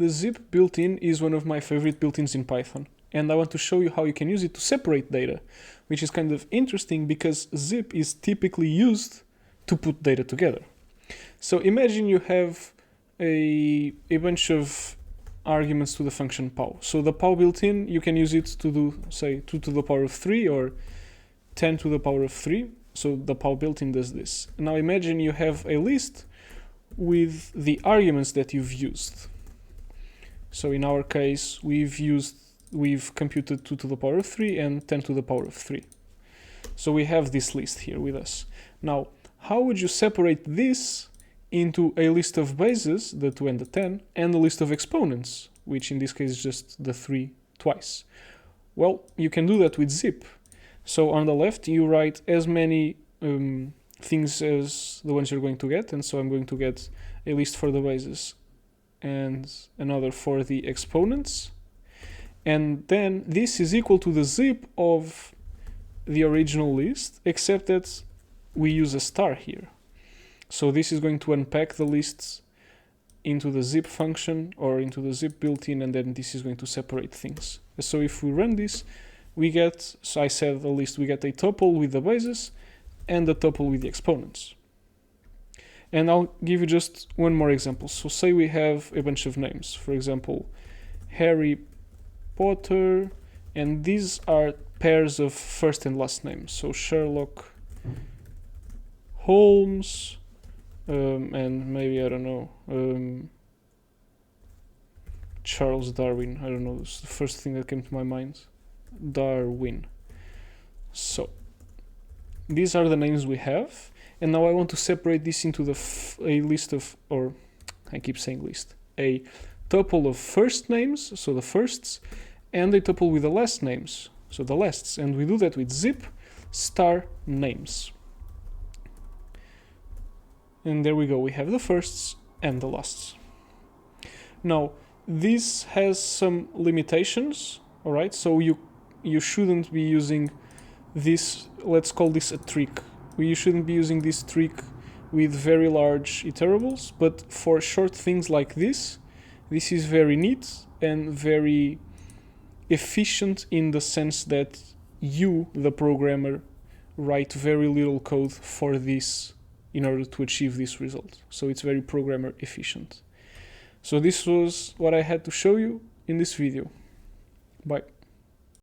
the zip built-in is one of my favorite built-ins in Python, and I want to show you how you can use it to separate data, which is kind of interesting because zip is typically used to put data together. So imagine you have a bunch of arguments to the function pow. So the pow built-in, you can use it to do, say, 2 to the power of 3 or 10 to the power of 3. So the pow built-in does this. Now imagine you have a list with the arguments that you've used. So in our case, we've computed 2 to the power of 3 and 10 to the power of 3. So we have this list here with us. Now, how would you separate this into a list of bases, the 2 and the 10, and a list of exponents, which in this case is just the 3 twice? Well, you can do that with zip. So on the left, you write as many things as the ones you're going to get, and so I'm going to get a list for the bases and another for the exponents. And then this is equal to the zip of the original list, except that we use a star here. So this is going to unpack the lists into the zip function or into the zip built-in, and then this is going to separate things. So if we run this, we get, so I said the list, we get a tuple with the bases and a tuple with the exponents. And I'll give you just one more example. So say we have a bunch of names, for example, Harry Potter, and these are pairs of first and last names. So Sherlock Holmes, and maybe, I don't know, Charles Darwin. I don't know, it's the first thing that came to my mind. Darwin. So these are the names we have, and now I want to separate this into a list of, or I keep saying list, a tuple of first names, so the firsts, and a tuple with the last names, so the lasts, and we do that with zip star names. And there we go, we have the firsts and the lasts. Now, this has some limitations, alright, so you shouldn't be using this, let's call this a trick. You shouldn't be using this trick with very large iterables, but for short things like this is very neat and very efficient in the sense that you, the programmer, write very little code for this in order to achieve this result. So it's very programmer efficient. So this was what I had to show you in this video. Bye.